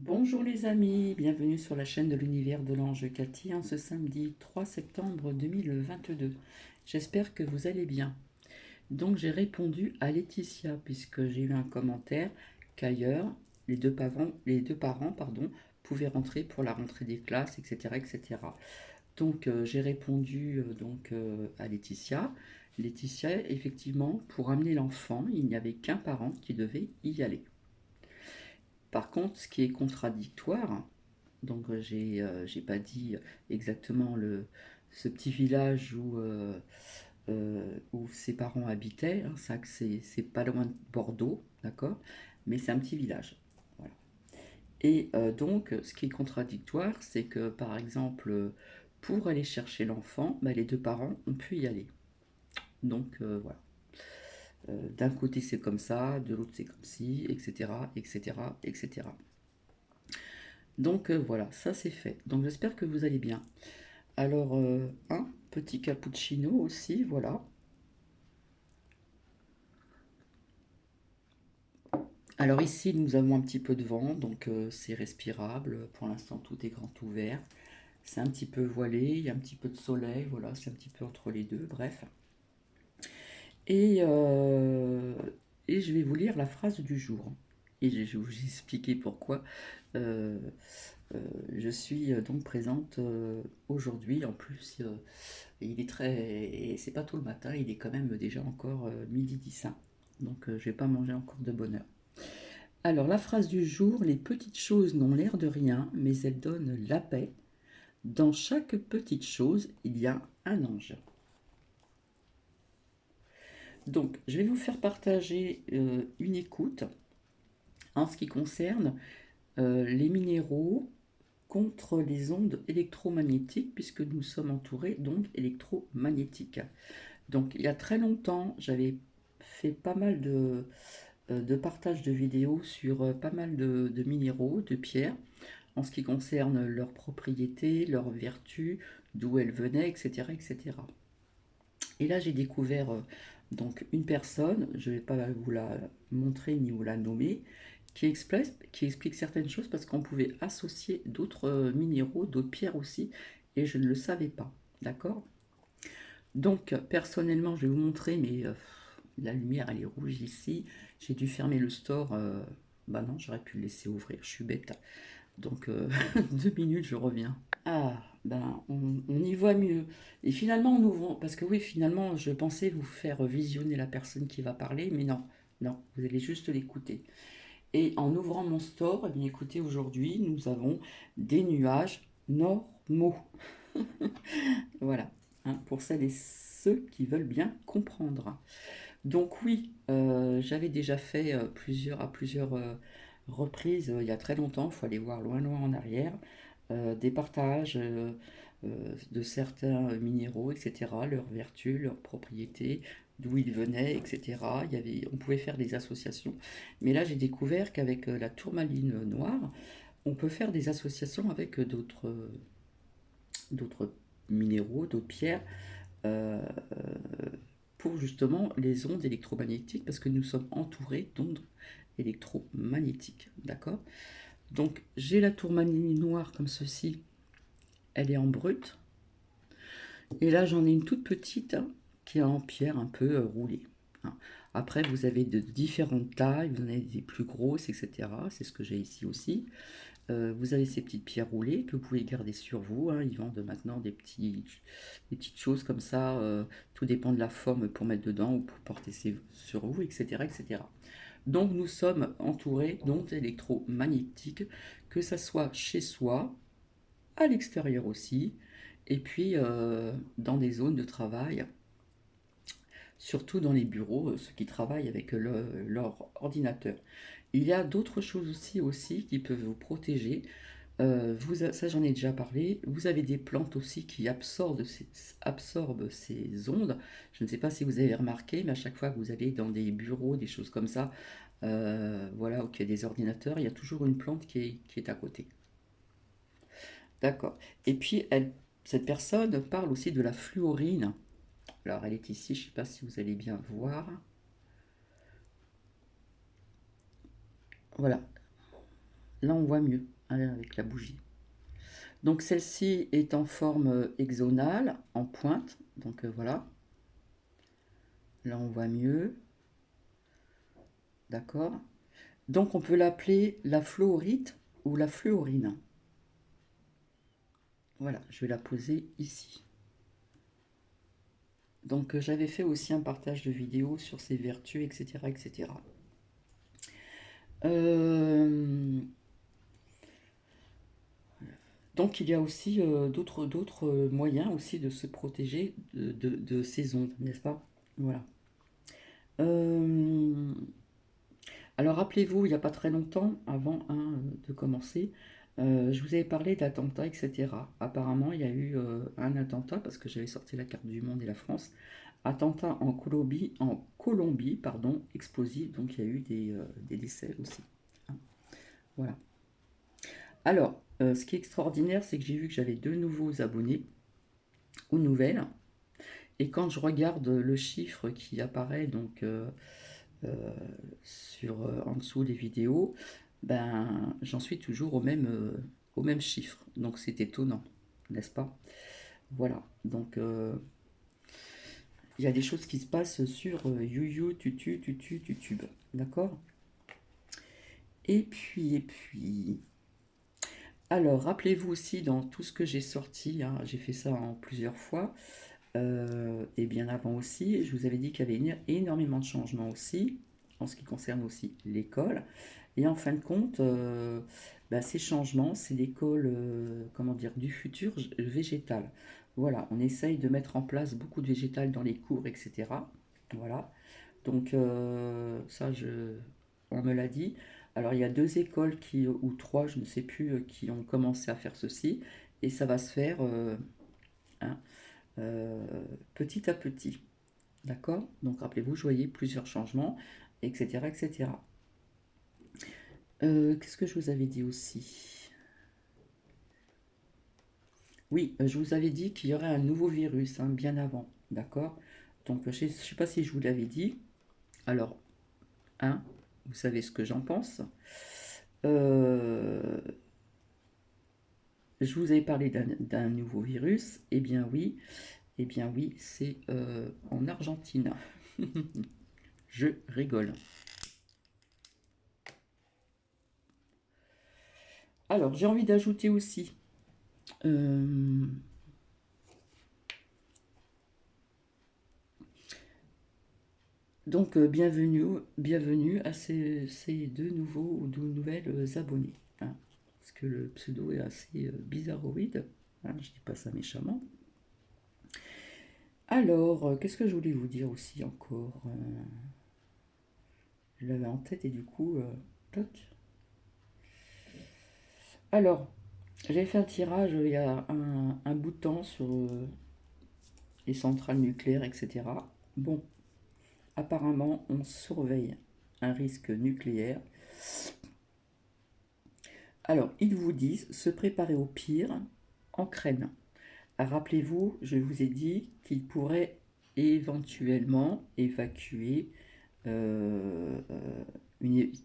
Bonjour les amis, bienvenue sur la chaîne de l'univers de l'ange Cathy en ce samedi 3 septembre 2022. J'espère que vous allez bien. Donc j'ai répondu à Laetitia puisque j'ai eu un commentaire qu'ailleurs les deux parents pouvaient rentrer pour la rentrée des classes, etc. etc. Donc j'ai répondu à Laetitia. Laetitia, effectivement, pour amener l'enfant, il n'y avait qu'un parent qui devait y aller. Par contre, ce qui est contradictoire, donc j'ai pas dit exactement ce petit village où ses parents habitaient, hein, ça que c'est pas loin de Bordeaux, d'accord, mais c'est un petit village. Voilà. Et donc, ce qui est contradictoire, c'est que par exemple, pour aller chercher l'enfant, bah, les deux parents ont pu y aller. Donc voilà. D'un côté c'est comme ça, de l'autre c'est comme ci, etc., etc., etc. Donc voilà, ça c'est fait. Donc j'espère que vous allez bien. Alors, un petit cappuccino aussi, voilà. Alors ici, nous avons un petit peu de vent, donc c'est respirable. Pour l'instant, tout est grand ouvert. C'est un petit peu voilé, il y a un petit peu de soleil, voilà, c'est un petit peu entre les deux, bref. Et, euh, et je vais vous lire la phrase du jour. Et je vais vous expliquer pourquoi euh, euh, je suis donc présente aujourd'hui. En plus, il est très. Et c'est pas tôt le matin, il est quand même déjà encore midi 10. Donc je vais pas manger encore de bonne heure. Alors la phrase du jour, les petites choses n'ont l'air de rien, mais elles donnent la paix. Dans chaque petite chose, il y a un ange. Donc je vais vous faire partager une écoute en ce qui concerne les minéraux contre les ondes électromagnétiques, puisque nous sommes entourés d'ondes électromagnétiques. Donc il y a très longtemps, j'avais fait pas mal de partage de vidéos sur pas mal de minéraux, de pierres, en ce qui concerne leurs propriétés, leurs vertus, d'où elles venaient, etc. etc. Et là j'ai découvert donc une personne, je ne vais pas vous la montrer ni vous la nommer, qui explique certaines choses parce qu'on pouvait associer d'autres minéraux, d'autres pierres aussi, et je ne le savais pas. D'accord. Donc, personnellement, je vais vous montrer, mais la lumière, elle est rouge ici. J'ai dû fermer le store. Bah non, j'aurais pu le laisser ouvrir, je suis bête. Donc, 2 minutes, je reviens. Ah, ben, on y voit mieux. Et finalement, on ouvre. Parce que oui, finalement, je pensais vous faire visionner la personne qui va parler, mais non, non, vous allez juste l'écouter. Et en ouvrant mon store, eh bien, écoutez, aujourd'hui, nous avons des nuages normaux. Voilà, hein, pour celles et ceux qui veulent bien comprendre. Donc oui, j'avais déjà fait à plusieurs reprises, il y a très longtemps, il faut aller voir loin loin en arrière, des partages de certains minéraux, etc., leurs vertus, leurs propriétés, d'où ils venaient, etc. On pouvait faire des associations. Mais là, j'ai découvert qu'avec la tourmaline noire, on peut faire des associations avec d'autres minéraux, d'autres pierres, euh, pour justement les ondes électromagnétiques, parce que nous sommes entourés d'ondes électromagnétiques. D'accord. Donc j'ai la tourmaline noire comme ceci, elle est en brut. Et là j'en ai une toute petite hein, qui est en pierre un peu roulée. Hein. Après vous avez de différentes tailles, vous en avez des plus grosses, etc. C'est ce que j'ai ici aussi. Vous avez ces petites pierres roulées que vous pouvez garder sur vous. Hein. Ils vendent maintenant des petites choses comme ça. Tout dépend de la forme pour mettre dedans ou pour porter sur vous, etc., etc. Donc nous sommes entourés d'ondes électromagnétiques, que ça soit chez soi, à l'extérieur aussi, et puis dans des zones de travail, surtout dans les bureaux, ceux qui travaillent avec leur ordinateur. Il y a d'autres choses aussi qui peuvent vous protéger. Ça j'en ai déjà parlé. Vous avez des plantes aussi qui absorbent ces ondes. Je ne sais pas si vous avez remarqué, mais à chaque fois que vous allez dans des bureaux, des choses comme ça, voilà, où il y a des ordinateurs, il y a toujours une plante qui est à côté. D'accord. Et puis, cette personne parle aussi de la fluorine. Alors, elle est ici, je ne sais pas si vous allez bien voir. Voilà. Là, on voit mieux hein, avec la bougie. Donc celle-ci est en forme hexagonale, en pointe. Donc voilà. Là, on voit mieux. D'accord. Donc on peut l'appeler la fluorite ou la fluorine. Voilà, je vais la poser ici. Donc j'avais fait aussi un partage de vidéos sur ses vertus, etc. etc. Donc il y a aussi d'autres moyens aussi de se protéger de ces ondes, n'est-ce pas? Voilà. Euh, alors rappelez-vous, il n'y a pas très longtemps, avant hein, de commencer, je vous avais parlé d'attentats, etc. Apparemment, il y a eu un attentat, parce que j'avais sorti la carte du monde et la France, attentat en Colombie, pardon, explosif, donc il y a eu des décès aussi. Hein, voilà. Alors, ce qui est extraordinaire, c'est que j'ai vu que j'avais 2 nouveaux abonnés aux nouvelles. Et quand je regarde le chiffre qui apparaît donc euh, en dessous des vidéos, ben j'en suis toujours au même chiffre. Donc c'est étonnant, n'est-ce pas? Voilà. Donc il y a des choses qui se passent sur YouYou, YouTube. D'accord? Et puis. Alors, rappelez-vous aussi dans tout ce que j'ai sorti, hein, j'ai fait ça en plusieurs fois, et bien avant aussi, je vous avais dit qu'il y avait énormément de changements aussi, en ce qui concerne aussi l'école. Et en fin de compte, bah, ces changements, c'est l'école, comment dire, du futur végétal. Voilà, on essaye de mettre en place beaucoup de végétal dans les cours, etc. Voilà. Donc ça, on me l'a dit. Alors il y a 2 écoles ou 3, je ne sais plus, qui ont commencé à faire ceci. Et ça va se faire hein, euh, petit à petit. D'accord? Donc rappelez-vous, je voyais plusieurs changements, etc. etc. Qu'est-ce que je vous avais dit aussi? Oui, je vous avais dit qu'il y aurait un nouveau virus, hein, bien avant. D'accord? Donc je ne sais pas si je vous l'avais dit. Alors, hein, vous savez ce que j'en pense. Euh, je vous avais parlé d'un nouveau virus. Eh bien oui, c'est en Argentine. Je rigole. Alors, j'ai envie d'ajouter aussi. euh, donc, bienvenue à ces 2 nouveaux ou 2 nouvelles abonnés. Hein, parce que le pseudo est assez bizarroïde. Hein, je dis pas ça méchamment. Alors, qu'est-ce que je voulais vous dire aussi encore je l'avais en tête et du coup, toc. Alors, j'avais fait un tirage il y a un bout de temps sur les centrales nucléaires, etc. Bon, apparemment, on surveille un risque nucléaire. Alors, ils vous disent se préparer au pire en Ukraine. Rappelez-vous, je vous ai dit qu'ils pourraient éventuellement évacuer,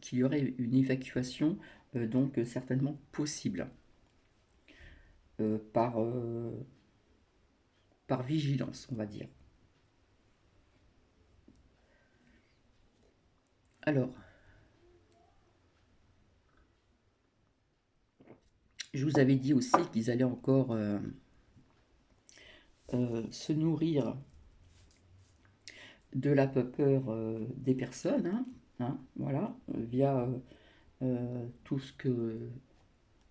qu'il y aurait une évacuation donc certainement possible euh, par, euh, par vigilance, on va dire. Alors, je vous avais dit aussi qu'ils allaient encore se nourrir de la peur des personnes, hein, voilà, via tout ce que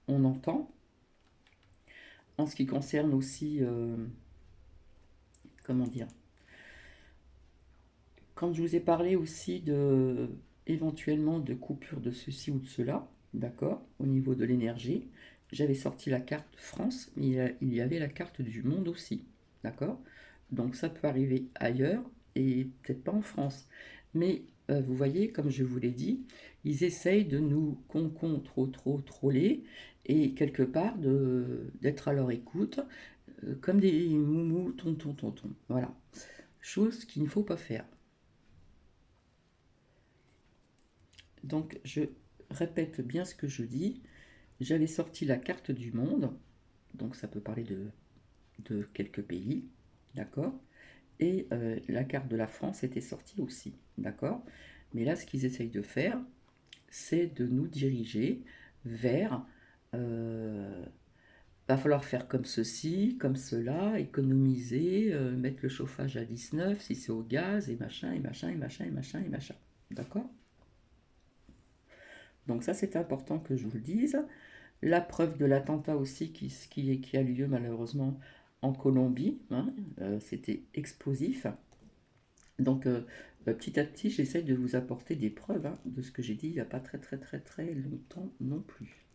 on entend. En ce qui concerne aussi, comment dire, quand je vous ai parlé aussi éventuellement de coupure de ceci ou de cela, d'accord, au niveau de l'énergie, j'avais sorti la carte France, mais il y avait la carte du monde aussi, d'accord. Donc ça peut arriver ailleurs et peut-être pas en France. Mais vous voyez, comme je vous l'ai dit, ils essayent de nous trop troller et quelque part d'être à leur écoute, comme des moumous, tonton. Voilà. Chose qu'il ne faut pas faire. Donc je répète bien ce que je dis. j'avais sorti la carte du monde, donc ça peut parler de quelques pays, d'accord? Et la carte de la France était sortie aussi, d'accord? Mais là, ce qu'ils essayent de faire, c'est de nous diriger vers... va falloir faire comme ceci, comme cela, économiser, mettre le chauffage à 19 si c'est au gaz, et machin, et machin, et machin, et machin, et machin. D'accord? Donc ça, c'est important que je vous le dise. La preuve de l'attentat aussi qui a lieu malheureusement en Colombie, hein, c'était explosif. Donc petit à petit, j'essaye de vous apporter des preuves hein, de ce que j'ai dit il n'y a pas très très très très longtemps non plus.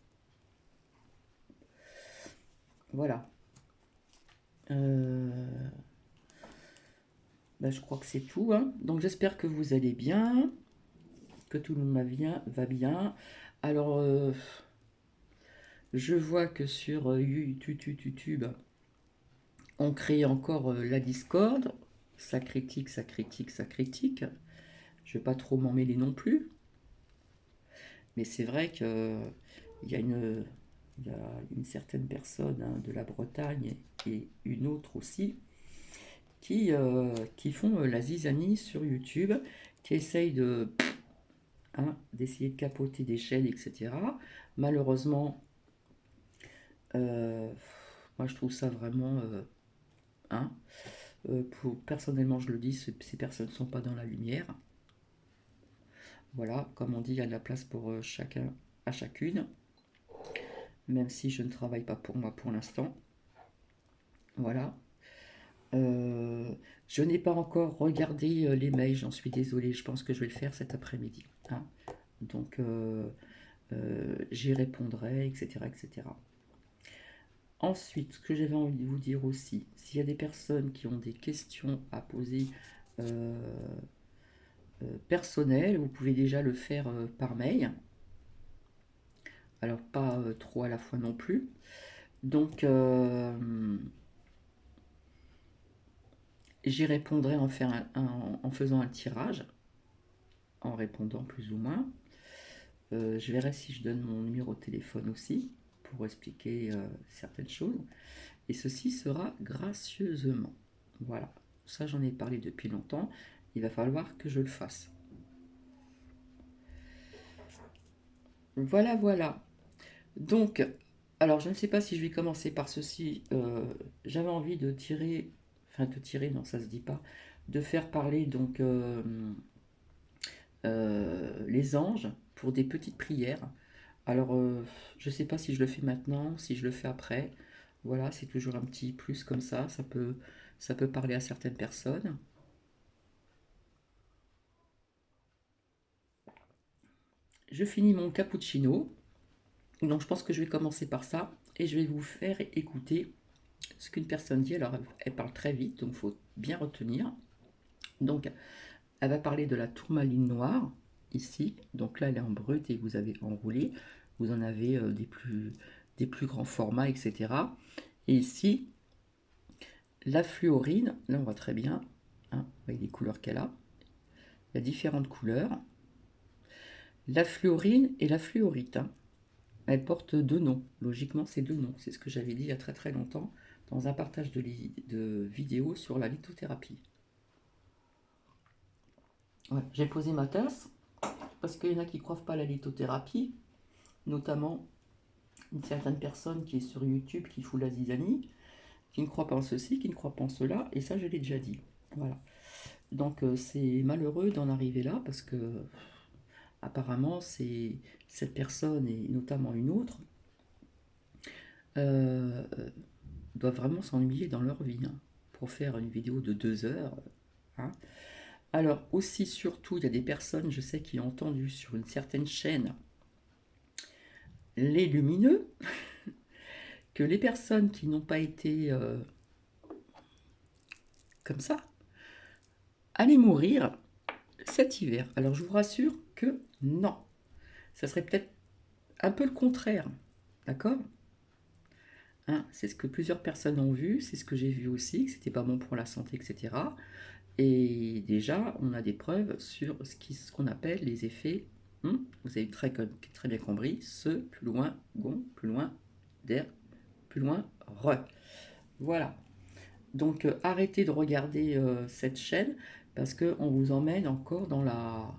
Voilà. Euh, je crois que c'est tout, hein. Donc j'espère que vous allez bien, que tout le monde va bien. Alors, je vois que sur YouTube, on crée encore la Discord. Ça critique, ça critique, ça critique. Je ne vais pas trop m'en mêler non plus. Mais c'est vrai que il y a une, il y a une certaine personne hein, de la Bretagne et une autre aussi qui font la zizanie sur YouTube, qui essayent hein, d'essayer de capoter des chaînes, etc. Malheureusement, euh, moi je trouve ça vraiment... hein, personnellement, je le dis, ces personnes ne sont pas dans la lumière. Voilà, comme on dit, il y a de la place pour chacun à chacune, même si je ne travaille pas pour moi pour l'instant. Voilà. Euh, je n'ai pas encore regardé les mails, j'en suis désolée, je pense que je vais le faire cet après-midi, hein. Donc, j'y répondrai, etc., etc. Ensuite, ce que j'avais envie de vous dire aussi, s'il y a des personnes qui ont des questions à poser euh, personnelles, vous pouvez déjà le faire par mail. Alors pas trop à la fois non plus. Donc j'y répondrai en faisant un tirage, en répondant plus ou moins. Je verrai si je donne mon numéro de téléphone aussi pour expliquer certaines choses. Et ceci sera gracieusement. Voilà, ça j'en ai parlé depuis longtemps. Il va falloir que je le fasse. Voilà, voilà. Donc, alors je ne sais pas si je vais commencer par ceci. J'avais envie de tirer, enfin de tirer, non, ça se dit pas, de faire parler donc les anges pour des petites prières. Alors, je ne sais pas si je le fais maintenant, si je le fais après. Voilà, c'est toujours un petit plus comme ça peut parler à certaines personnes. Je finis mon cappuccino, donc je pense que je vais commencer par ça et je vais vous faire écouter ce qu'une personne dit. Alors, elle parle très vite, donc il faut bien retenir. Donc, elle va parler de la tourmaline noire, ici. Donc là, elle est en brut et vous avez enroulé. Vous en avez des plus grands formats, etc. Et ici, la fluorine, là on voit très bien, hein, avec les couleurs qu'elle a. Il y a différentes couleurs. La fluorine et la fluorite, hein, elles portent deux noms. Logiquement, c'est deux noms. C'est ce que j'avais dit il y a très très longtemps dans un partage de vidéos sur la lithothérapie. Ouais, j'ai posé ma tasse parce qu'il y en a qui ne croient pas à la lithothérapie, notamment une certaine personne qui est sur YouTube qui fout la zizanie, qui ne croit pas en ceci, qui ne croit pas en cela, et ça je l'ai déjà dit. Voilà. Donc c'est malheureux d'en arriver là parce que apparemment c'est cette personne et notamment une autre euh, doivent vraiment s'ennuyer dans leur vie hein, pour faire une vidéo de 2 heures. Hein. Alors aussi surtout il y a des personnes je sais qui ont entendu sur une certaine chaîne les lumineux que les personnes qui n'ont pas été comme ça allaient mourir cet hiver. Alors je vous rassure que non. Ça serait peut-être un peu le contraire. D'accord, hein, c'est ce que plusieurs personnes ont vu, c'est ce que j'ai vu aussi, que c'était pas bon pour la santé, etc. Et déjà, on a des preuves sur ce qu'on appelle les effets Vous avez très bien compris. Ce, plus loin, gon, plus loin, der, plus loin, re. Voilà. Donc arrêtez de regarder cette chaîne parce qu'on vous emmène encore dans la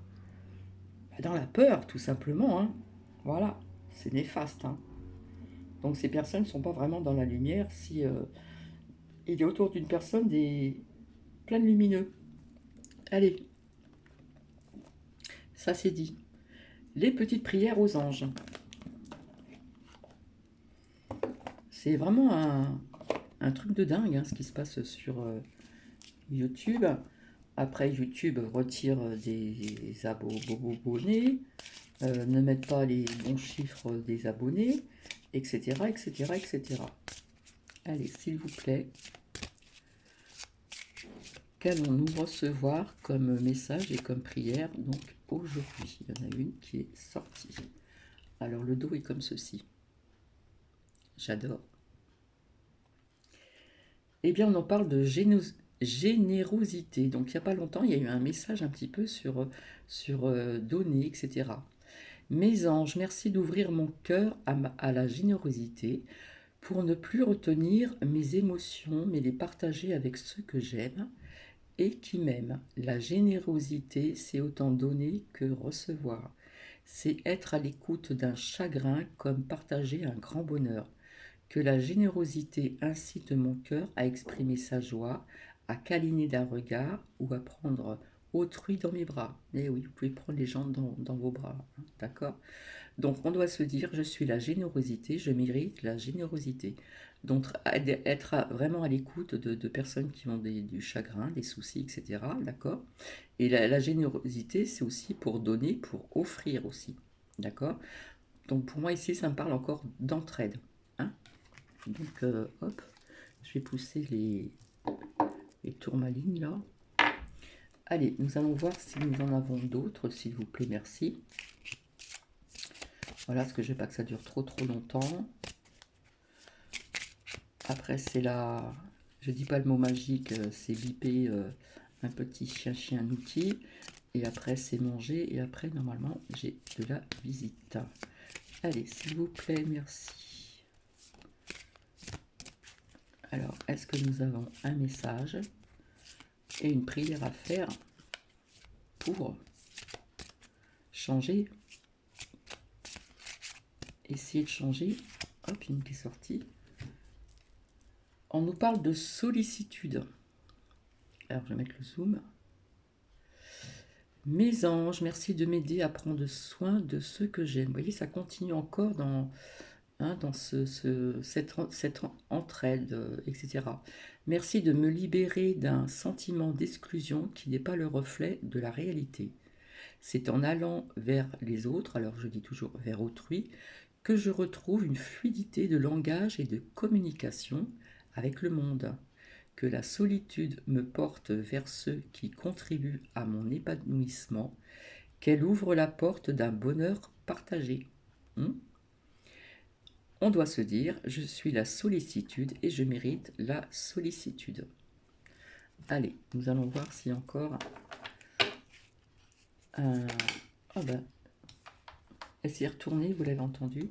peur, tout simplement. Hein. Voilà, c'est néfaste. Hein. Donc ces personnes ne sont pas vraiment dans la lumière si il y a autour d'une personne plein de lumineux. Allez, ça c'est dit. Les petites prières aux anges. C'est vraiment un truc de dingue hein, ce qui se passe sur YouTube. Après, YouTube retire des abonnés, ne met pas les bons chiffres des abonnés, etc., etc., etc. Allez, s'il vous plaît, qu'allons-nous recevoir comme message et comme prière donc aujourd'hui? Il y en a une qui est sortie. Alors, le dos est comme ceci. J'adore. Eh bien, on en parle de générosité. Donc, il n'y a pas longtemps, il y a eu un message un petit peu sur donner, etc. Mes anges, merci d'ouvrir mon cœur à la générosité pour ne plus retenir mes émotions, mais les partager avec ceux que j'aime et qui m'aiment. La générosité, c'est autant donner que recevoir. C'est être à l'écoute d'un chagrin comme partager un grand bonheur. Que la générosité incite mon cœur à exprimer sa joie, à câliner d'un regard ou à prendre autrui dans mes bras. Eh oui, vous pouvez prendre les gens dans vos bras, hein, d'accord? Donc on doit se dire, je suis la générosité, je mérite la générosité. Donc être vraiment à l'écoute de personnes qui ont du chagrin, des soucis, etc. D'accord? Et la générosité, c'est aussi pour donner, pour offrir aussi. D'accord? Donc pour moi ici, ça me parle encore d'entraide. Hein? Donc hop, je vais pousser les tourmalines là. Allez, nous allons voir si nous en avons d'autres, s'il vous plaît, merci. Voilà, parce que je ne veux pas que ça dure trop longtemps. Après, c'est là, je dis pas le mot magique, c'est biper un petit chien outil. Et après, c'est manger. Et après, normalement, j'ai de la visite. Allez, s'il vous plaît, merci. Alors, est-ce que nous avons un message et une prière à faire pour changer? Essayer de changer. Hop, une qui est sortie. On nous parle de sollicitude. Alors, je vais mettre le zoom. Mes anges, merci de m'aider à prendre soin de ceux que j'aime. Vous voyez, ça continue encore dans cette entraide, etc. Merci de me libérer d'un sentiment d'exclusion qui n'est pas le reflet de la réalité. C'est en allant vers les autres, alors je dis toujours vers autrui, que je retrouve une fluidité de langage et de communication avec le monde. Que la solitude me porte vers ceux qui contribuent à mon épanouissement, qu'elle ouvre la porte d'un bonheur partagé. On doit se dire, je suis la sollicitude et je mérite la sollicitude. Allez, nous allons voir s'il y a encore un... Oh ben, elle s'est retournée, vous l'avez entendu.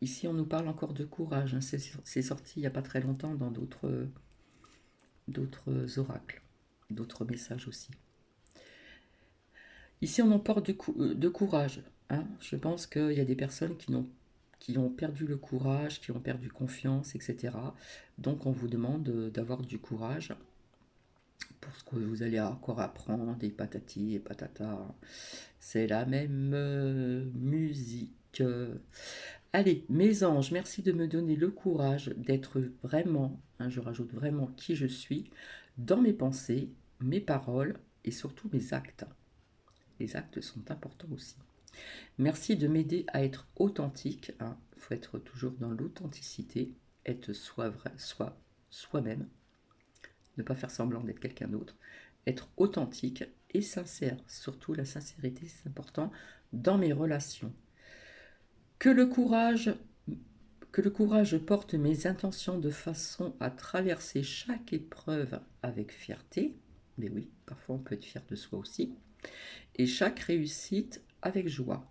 Ici, on nous parle encore de courage. Hein. C'est sorti il n'y a pas très longtemps dans d'autres oracles, d'autres messages aussi. Ici, on en parle de courage. Hein. Je pense qu'il y a des personnes qui ont perdu le courage, qui ont perdu confiance, etc. Donc, on vous demande d'avoir du courage pour ce que vous allez encore apprendre, des patati et patata. C'est la même musique. Allez, mes anges, merci de me donner le courage d'être vraiment, hein, je rajoute vraiment qui je suis, dans mes pensées, mes paroles et surtout mes actes. Les actes sont importants aussi. Merci de m'aider à être authentique. Il faut être toujours dans l'authenticité, être soi-même, ne pas faire semblant d'être quelqu'un d'autre, être authentique et sincère. Surtout la sincérité, c'est important dans mes relations. Que le courage porte mes intentions de façon à traverser chaque épreuve avec fierté. Mais oui, parfois on peut être fier de soi aussi. Et chaque réussite avec joie.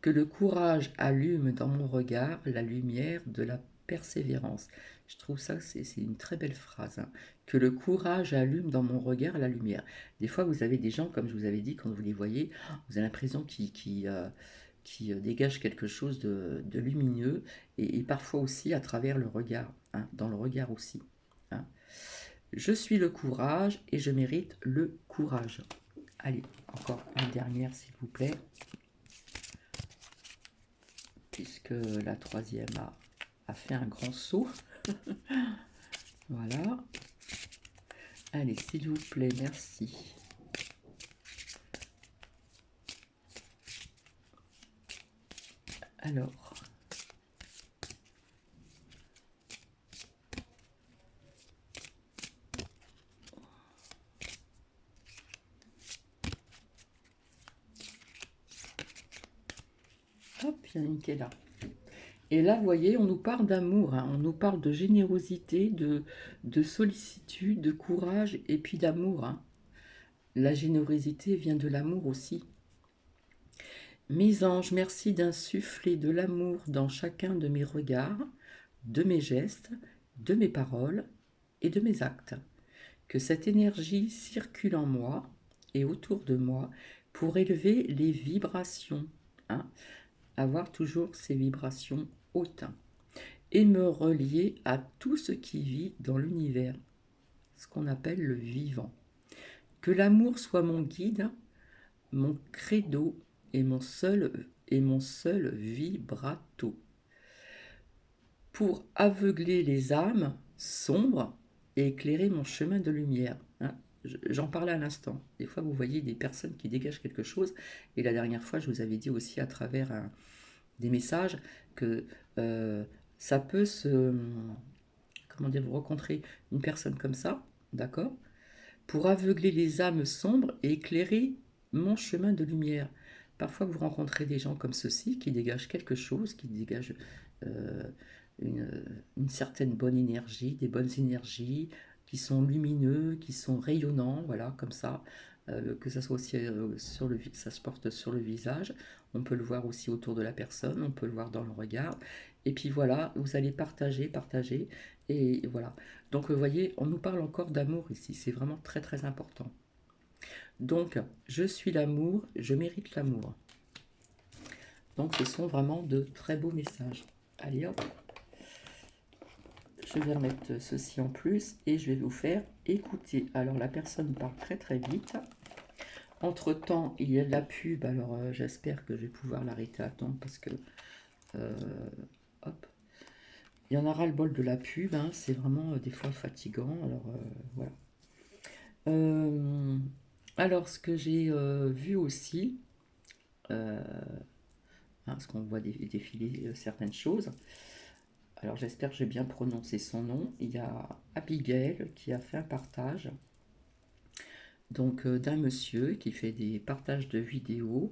Que le courage allume dans mon regard la lumière de la persévérance. Je trouve ça, c'est une très belle phrase, hein. Que le courage allume dans mon regard la lumière. Des fois, vous avez des gens, comme je vous avais dit, quand vous les voyez, vous avez l'impression qu'ils dégagent quelque chose de lumineux, et parfois aussi à travers le regard, hein, dans le regard aussi, hein. Je suis le courage et je mérite le courage. Allez, encore une dernière, s'il vous plaît, puisque la troisième a fait un grand saut. Voilà. Allez, s'il vous plaît, merci. Alors, hop, il y en a une qui est là. Et là, vous voyez, on nous parle d'amour, hein, on nous parle de générosité, de sollicitude, de courage et puis d'amour, hein. La générosité vient de l'amour aussi. Mes anges, merci d'insuffler de l'amour dans chacun de mes regards, de mes gestes, de mes paroles et de mes actes. Que cette énergie circule en moi et autour de moi pour élever les vibrations, hein, avoir toujours ces vibrations hautes, et me relier à tout ce qui vit dans l'univers, ce qu'on appelle le vivant. Que l'amour soit mon guide, mon credo et mon seul vibrato, pour aveugler les âmes sombres et éclairer mon chemin de lumière, hein. J'en parlais à l'instant. Des fois, vous voyez des personnes qui dégagent quelque chose. Et la dernière fois, je vous avais dit aussi à travers des messages que ça peut se... Comment dire, vous rencontrez une personne comme ça, d'accord, pour aveugler les âmes sombres et éclairer mon chemin de lumière. Parfois, vous rencontrez des gens comme ceux-ci qui dégagent quelque chose, qui dégagent euh, une certaine bonne énergie, des bonnes énergies, qui sont lumineux, qui sont rayonnants, voilà, comme ça. Que ça soit aussi ça se porte sur le visage, on peut le voir aussi autour de la personne, on peut le voir dans le regard. Et puis voilà, vous allez partager, et voilà. Donc vous voyez, on nous parle encore d'amour ici, c'est vraiment très très important. Donc, je suis l'amour, je mérite l'amour. Donc ce sont vraiment de très beaux messages. Allez hop, je vais remettre ceci en plus et je vais vous faire écouter. Alors la personne parle très très vite. Entre temps, il y a de la pub, alors j'espère que je vais pouvoir l'arrêter à temps parce que hop, il y en aura le bol de la pub, hein, c'est vraiment des fois fatigant. Alors voilà. Alors ce que j'ai vu aussi, hein, parce qu'on voit défiler certaines choses. Alors j'espère que j'ai bien prononcé son nom. Il y a Abigail qui a fait un partage, donc d'un monsieur qui fait des partages de vidéos.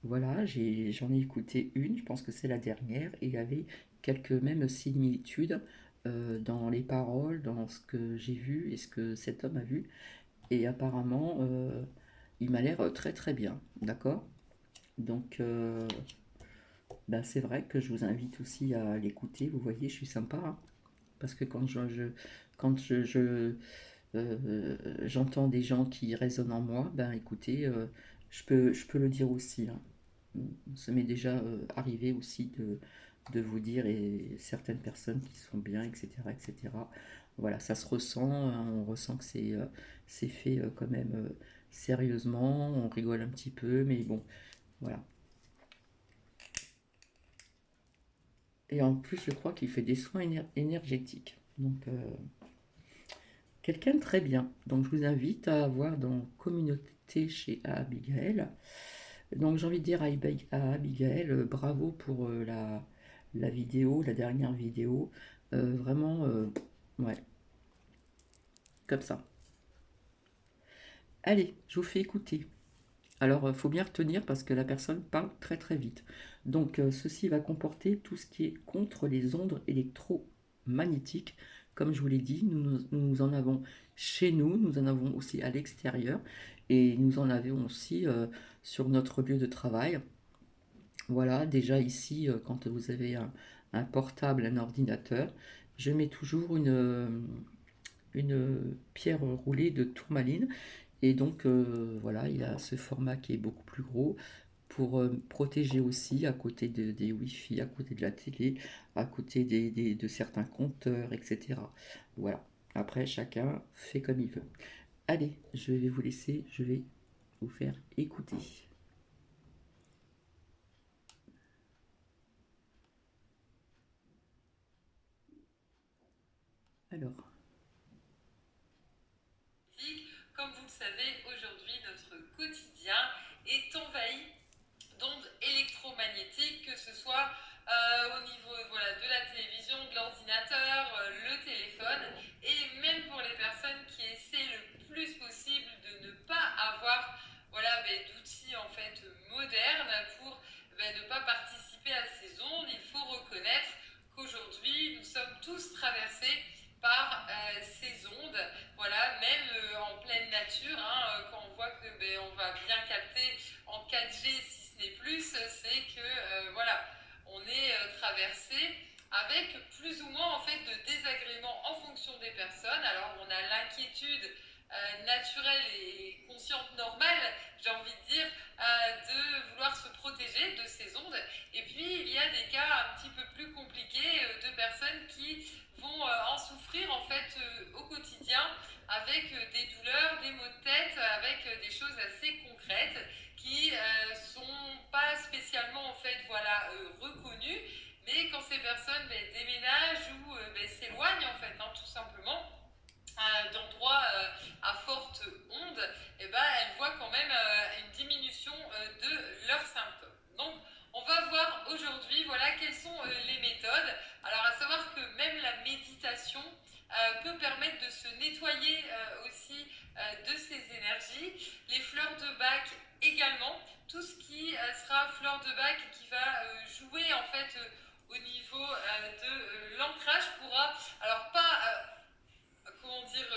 Voilà, j'en ai écouté une, je pense que c'est la dernière, et il y avait quelques mêmes similitudes dans les paroles, dans ce que j'ai vu et ce que cet homme a vu. Et apparemment, il m'a l'air très très bien, d'accord? Donc, ben, c'est vrai que je vous invite aussi à l'écouter. Vous voyez, je suis sympa, hein, parce que quand j'entends des gens qui résonnent en moi, ben écoutez, je peux le dire aussi, hein. Ça m'est déjà arrivé aussi de vous dire, et certaines personnes qui sont bien, etc., etc. Voilà, ça se ressent, hein, on ressent que c'est fait quand même sérieusement, on rigole un petit peu, mais bon, voilà. Et en plus, je crois qu'il fait des soins énergétiques. Donc, quelqu'un de très bien. Donc, je vous invite à voir dans Communauté chez Abigail. Donc, j'ai envie de dire à Abigail, bravo pour la vidéo, la dernière vidéo. Vraiment, ouais, comme ça. Allez, je vous fais écouter. Alors, il faut bien retenir parce que la personne parle très très vite. Donc, ceci va comporter tout ce qui est contre les ondes électromagnétiques. Comme je vous l'ai dit, nous en avons chez nous, nous en avons aussi à l'extérieur. et nous en avons aussi sur notre lieu de travail. Voilà, déjà ici, quand vous avez un portable, un ordinateur, je mets toujours une pierre roulée de tourmaline. Et donc voilà, il a ce format qui est beaucoup plus gros pour protéger aussi à côté des Wi-Fi, à côté de la télé, à côté de certains compteurs, etc. Voilà. Après, chacun fait comme il veut. Allez, je vais vous laisser, je vais vous faire écouter. Alors. Comme vous le savez, aujourd'hui, notre quotidien est envahi d'ondes électromagnétiques, que ce soit au niveau voilà, de la télévision, de l'ordinateur, le téléphone, et même pour les personnes qui essaient le plus possible de ne pas avoir voilà, d'outils en fait modernes pour ne pas participer à ces ondes, il faut reconnaître qu'aujourd'hui nous sommes tous traversés par ces ondes, voilà, même en pleine nature, hein, quand on voit que on va bien capter en 4G si ce n'est plus, c'est que voilà, on est traversé avec plus ou moins en fait de désagréments en fonction des personnes. Alors on a l'inquiétude naturelle et consciente normale, j'ai envie de dire, de vouloir se protéger de ces ondes. Et puis il y a des cas un petit peu plus compliqués de personnes qui vont en souffrir en fait au quotidien avec des douleurs, des maux de tête, avec des choses assez concrètes qui sont pas spécialement en fait voilà reconnues, mais quand ces personnes déménagent ou s'éloignent en fait tout simplement d'endroits à forte onde, et elles voient quand même une diminution de leurs symptômes. Donc on va voir aujourd'hui voilà quelles sont les méthodes. Alors à savoir que même la méditation peut permettre de se nettoyer aussi de ces énergies. Les fleurs de bac également, tout ce qui sera fleur de bac qui va jouer en fait au niveau de l'ancrage pourra alors pas comment dire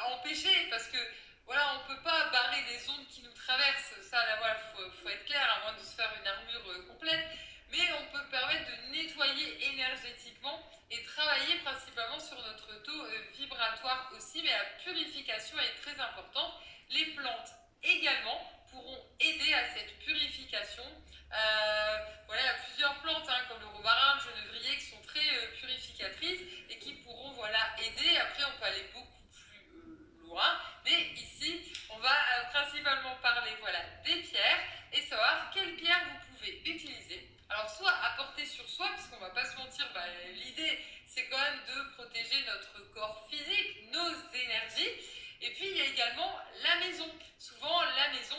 empêcher parce que voilà on peut pas barrer les ondes qui nous traversent, ça là voilà faut être clair à moins de se faire une armure complète, mais on peut permettre de nettoyer énergétiquement et travailler principalement sur notre taux vibratoire aussi, mais la purification est très importante. Les plantes également pourront aider à cette purification. Voilà, il y a plusieurs plantes comme le romarin, le genevrier qui sont très purificatrices et qui pourront voilà, aider. Après, on peut aller beaucoup plus loin, mais ici, on va principalement parler voilà, des pierres et savoir quelles pierres vous pouvez utiliser. Alors, soit à porter sur soi, parce qu'on ne va pas se mentir, l'idée c'est quand même de protéger notre corps physique, nos énergies. Et puis, il y a également la maison. Souvent, la maison,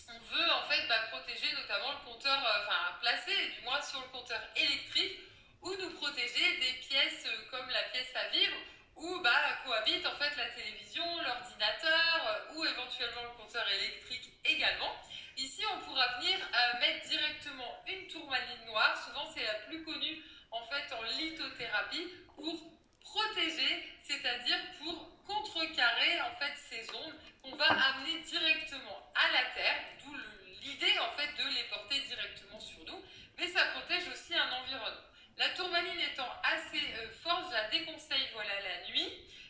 on veut en fait protéger notamment le compteur, enfin placer du moins sur le compteur électrique ou nous protéger des pièces comme la pièce à vivre où cohabite en fait la télévision, l'ordinateur ou éventuellement le compteur électrique également. Ici, on pourra venir mettre directement une tourmaline noire. Souvent, c'est la plus connue en fait en lithothérapie pour protéger, c'est-à-dire pour contrecarrer en fait ces ondes qu'on va amener directement à la Terre, d'où l'idée en fait de les porter directement sur nous, mais ça protège aussi un environnement. La tourmaline étant assez forte, je la déconseille voilà, la nuit.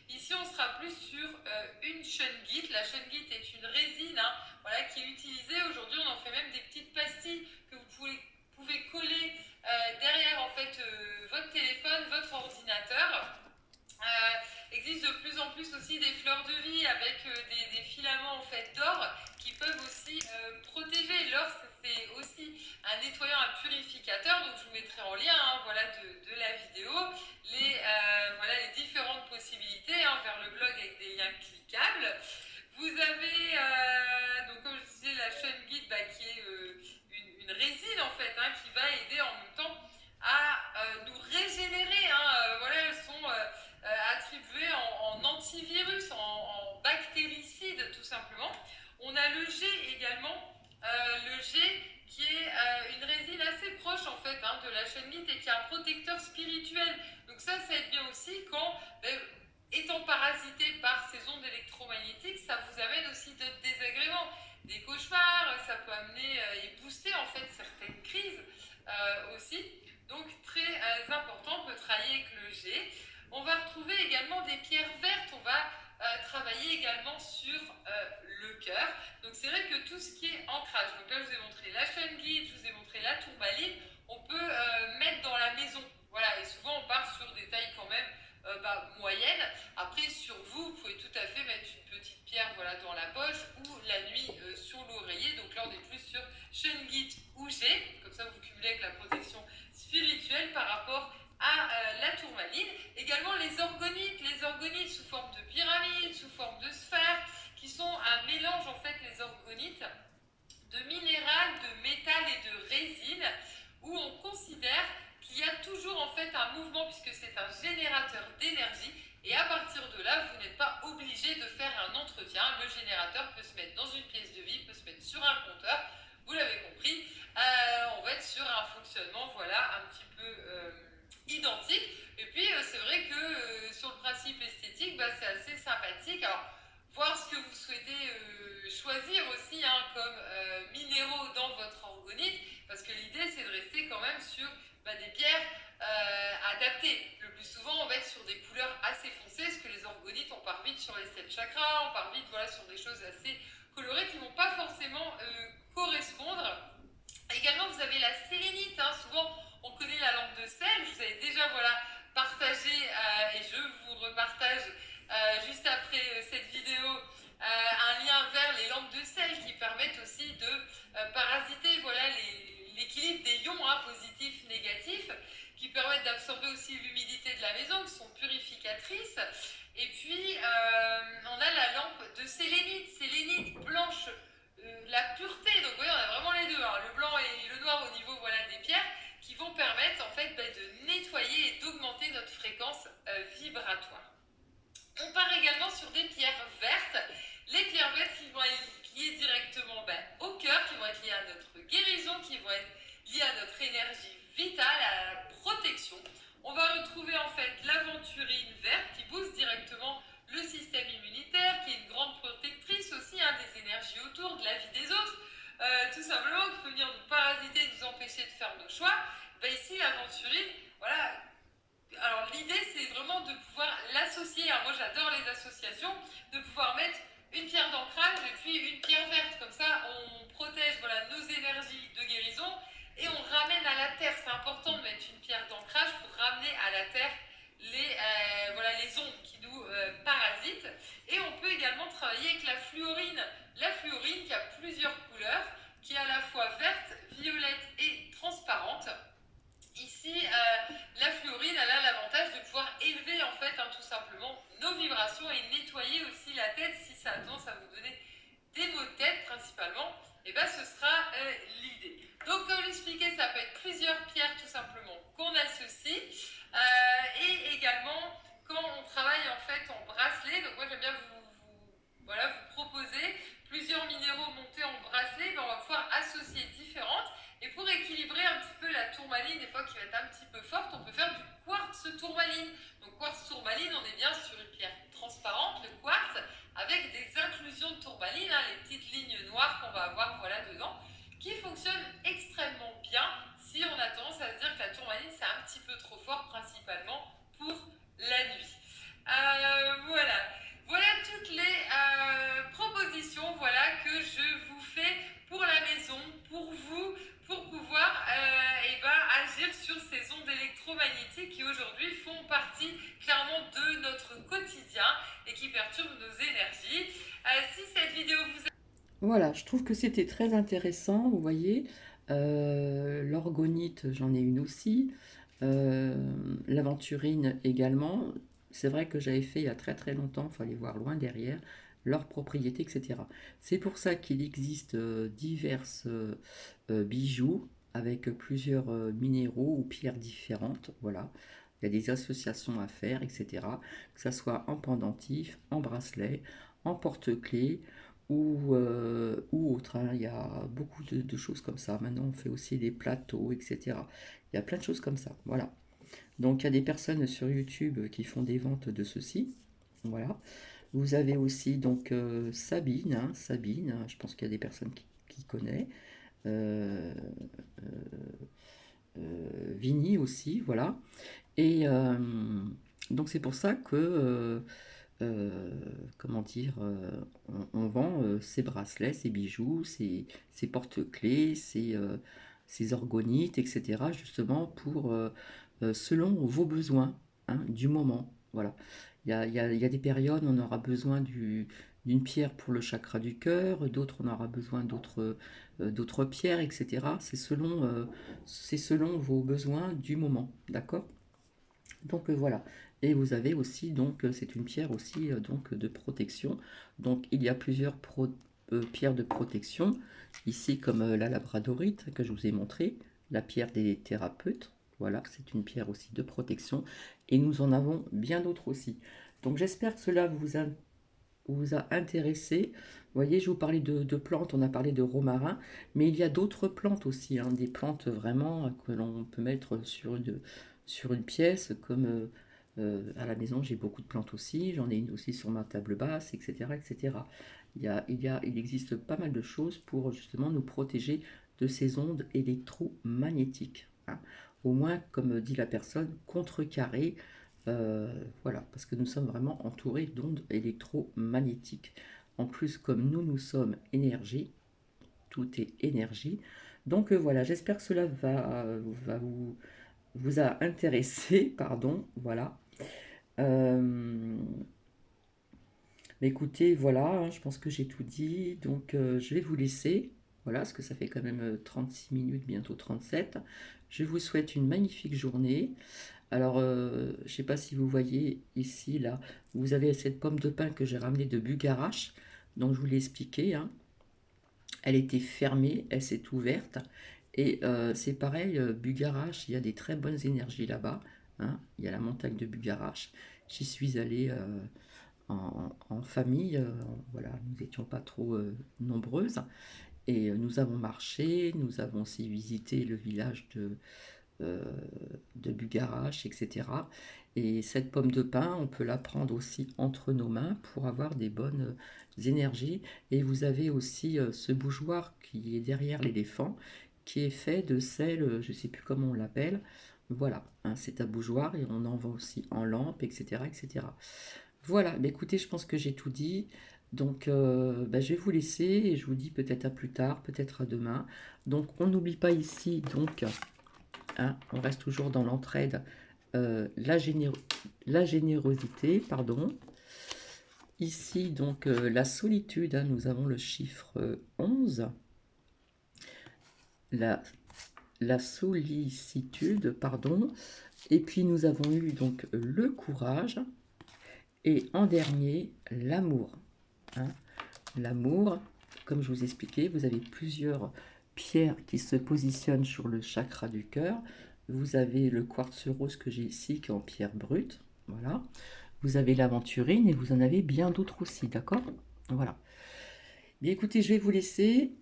Ici, on sera plus sur une shungite. La shungite est une résine voilà, qui est utilisée. Aujourd'hui, on en fait même des petites pastilles que vous pouvez coller derrière en fait, votre téléphone, votre ordinateur. Existe de plus en plus aussi des fleurs de vie avec des filaments en fait d'or qui peuvent aussi protéger. L'or c'est aussi un nettoyant, un purificateur, donc je vous mettrai en lien voilà, de la vidéo voilà, les différentes possibilités vers le blog avec des liens cliquables. Vous avez donc comme je disais la shungite qui est une résine en fait qui va aider en même temps à nous régénérer. Voilà, elles sont attribuées en antivirus, en bactéricide tout simplement. On a le G également, le G qui est une résine assez proche en fait de la shungite et qui est un protecteur spirituel. Donc ça aide bien aussi quand étant parasité par ces ondes électromagnétiques, ça vous amène aussi d'autres désagréments. G. On va retrouver également des pierres vertes. On va travailler également sur le cœur. Donc c'est vrai que tout ce qui est ancrage, donc là je vous ai montré la chun-gui, je vous ai montré la tourmaline, on peut mettre dans la maison. Voilà, et souvent on part sur des tailles quand même moyennes. Après sur vous, vous pouvez tout à fait mettre une petite pierre voilà, dans la poche ou la nuit sur l'oreiller. Donc là on est plus sur chun-gui ou G, comme ça vous cumulez avec la protection spirituelle par rapport à la tourmaline. Également les orgonites sous forme de pyramide, sous forme de sphère, qui sont un mélange en fait, les orgonites, de minéral, de métal et de résine, où on considère qu'il y a toujours en fait un mouvement puisque c'est un générateur d'énergie et à partir de là, vous n'êtes pas obligé de faire un entretien. Le générateur peut se mettre dans une pièce de vie, peut se mettre sur un compteur, vous l'avez compris. On va être sur un fonctionnement voilà, un petit peu identique. Et puis c'est vrai que sur le principe esthétique, bah, c'est assez sympathique. Alors, voir ce que vous souhaitez choisir aussi hein, comme minéraux dans votre orgonite, parce que l'idée c'est de rester quand même sur des pierres adaptées. Le plus souvent on va être sur des couleurs assez foncées, parce que les orgonites on part vite sur les 7 chakras, on part vite voilà, sur des choses assez colorées qui ne vont pas forcément correspondre. Également vous avez la sélénite, hein. Souvent on connaît la lampe de sel, je vous avais déjà voilà, partagé et je vous repartage juste après cette vidéo un lien vers les lampes de sel qui permettent aussi de parasiter voilà, l'équilibre des ions hein, positifs, négatifs, qui permettent d'absorber aussi l'humidité de la maison, qui sont purificatrices. Et puis on a la lampe de sélénite blanche, la pureté. Donc vous voyez, on a vraiment les deux, hein, le blanc et le noir au niveau voilà, des pierres, qui vont permettre en fait de nettoyer et d'augmenter notre fréquence vibratoire. On part également sur des pierres vertes. Les pierres vertes qui vont être liées directement au cœur, qui vont être liées à notre guérison, qui vont être liées à notre énergie vitale, à la protection. On va retrouver en fait l'aventurine verte qui booste directement le système immunitaire, qui est une grande protectrice aussi hein, des énergies autour, de la vie des autres, tout simplement, qui peut venir nous parasiter, nous empêcher de faire nos choix. Ici, l'aventurine, voilà, alors l'idée c'est vraiment de pouvoir l'associer, alors moi j'adore les associations, de pouvoir mettre une pierre d'ancrage et puis une pierre verte, comme ça on protège voilà, nos énergies de guérison et on ramène à la terre. C'est important de mettre une pierre d'ancrage pour ramener à la terre voilà, les ondes qui nous parasitent. Et on peut également travailler avec la fluorine qui a plusieurs couleurs, qui est à la fois verte, violette et transparente. Ici, la fluorine elle a l'avantage de pouvoir élever en fait hein, tout simplement nos vibrations et nettoyer aussi la tête si ça a tendance à vous donner des maux de tête principalement, et ce sera l'idée. Donc comme je l'expliquais, ça peut être plusieurs pierres tout simplement qu'on associe et également quand on travaille en fait en bracelet, donc moi j'aime bien voilà, vous proposer plusieurs minéraux montés en bracelet, on va pouvoir associer différentes. Et pour équilibrer un petit peu la tourmaline, des fois qui va être un petit peu forte, on peut faire du quartz tourmaline. Donc quartz tourmaline, on est bien sur une pierre transparente, le quartz, avec des inclusions de tourmaline, hein, les petites lignes noires qu'on va avoir voilà, dedans, qui fonctionnent extrêmement bien si on a tendance à se dire que la tourmaline c'est un petit peu trop fort, principalement pour la nuit. Voilà. Voilà toutes les propositions voilà, que je vous fais pour la maison, pour vous, pour pouvoir agir sur ces ondes électromagnétiques qui aujourd'hui font partie clairement de notre quotidien et qui perturbent nos énergies. Si cette vidéo vous a... Voilà, je trouve que c'était très intéressant, vous voyez. L'orgonite, j'en ai une aussi. L'aventurine également. C'est vrai que j'avais fait il y a très très longtemps, il fallait voir loin derrière, leurs propriétés, etc. C'est pour ça qu'il existe divers bijoux avec plusieurs minéraux ou pierres différentes. Voilà. Il y a des associations à faire, etc. Que ce soit en pendentif, en bracelet, en porte-clés ou autre, hein. Il y a beaucoup de choses comme ça. Maintenant, on fait aussi des plateaux, etc. Il y a plein de choses comme ça. Voilà. Donc, il y a des personnes sur YouTube qui font des ventes de ceci. Voilà. Vous avez aussi donc Sabine, hein, Sabine, hein, je pense qu'il y a des personnes qui connaissent. Euh, Vini aussi, voilà. Et donc c'est pour ça que, comment dire, on vend ces bracelets, ces bijoux, ces porte-clés, ces orgonites, etc. Justement pour, selon vos besoins, hein, du moment. Voilà. Il y a des périodes où on aura besoin d'une pierre pour le chakra du cœur, d'autres on aura besoin d'autres pierres, etc. C'est selon vos besoins du moment, d'accord? Donc voilà. Et vous avez aussi, donc c'est une pierre aussi donc de protection. Donc il y a plusieurs pierres de protection. Ici comme la labradorite que je vous ai montré, la pierre des thérapeutes. Voilà, c'est une pierre aussi de protection. Et nous en avons bien d'autres aussi. Donc j'espère que cela vous a intéressé. Vous voyez, je vous parlais de plantes, on a parlé de romarin, mais il y a d'autres plantes aussi, hein, des plantes vraiment que l'on peut mettre sur une pièce, comme à la maison j'ai beaucoup de plantes aussi, j'en ai une aussi sur ma table basse, etc. etc. Il existe pas mal de choses pour justement nous protéger de ces ondes électromagnétiques, hein. Au moins, comme dit la personne, contrecarrer, voilà, parce que nous sommes vraiment entourés d'ondes électromagnétiques. En plus, comme nous sommes énergie, tout est énergie. Donc voilà, j'espère que cela va vous a intéressé, pardon, voilà. Euh, mais écoutez, voilà, hein, je pense que j'ai tout dit, donc je vais vous laisser, voilà, parce que ça fait quand même 36 minutes, bientôt 37. Je vous souhaite une magnifique journée. Alors, je ne sais pas si vous voyez ici, là, vous avez cette pomme de pin que j'ai ramenée de Bugarache, donc je vous l'ai expliqué, hein. Elle était fermée, elle s'est ouverte, et c'est pareil, Bugarache, il y a des très bonnes énergies là-bas, hein. Il y a la montagne de Bugarache, j'y suis allée en famille, voilà, nous n'étions pas trop nombreuses, et nous avons marché, nous avons aussi visité le village euh, de Bugarache, etc. Et cette pomme de pin, on peut la prendre aussi entre nos mains pour avoir des bonnes énergies. Et vous avez aussi ce bougeoir qui est derrière l'éléphant, qui est fait de sel, je ne sais plus comment on l'appelle. Voilà, hein, c'est un bougeoir et on en vend aussi en lampe, etc. etc. Voilà, bah écoutez, je pense que j'ai tout dit. Donc, bah, je vais vous laisser et je vous dis peut-être à plus tard, peut-être à demain. Donc, on n'oublie pas ici, donc, hein, on reste toujours dans l'entraide, la générosité, pardon. Ici, donc, la solitude, hein, nous avons le chiffre 11. La, la sollicitude, pardon. Et puis, nous avons eu donc le courage. Et en dernier, l'amour, hein. L'amour, comme je vous expliquais, vous avez plusieurs pierres qui se positionnent sur le chakra du cœur. Vous avez le quartz rose que j'ai ici, qui est en pierre brute. Voilà. Vous avez l'aventurine et vous en avez bien d'autres aussi, d'accord? Voilà. Bien écoutez, je vais vous laisser.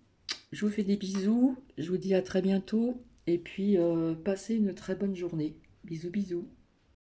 Je vous fais des bisous. Je vous dis à très bientôt. Et puis, passez une très bonne journée. Bisous, bisous.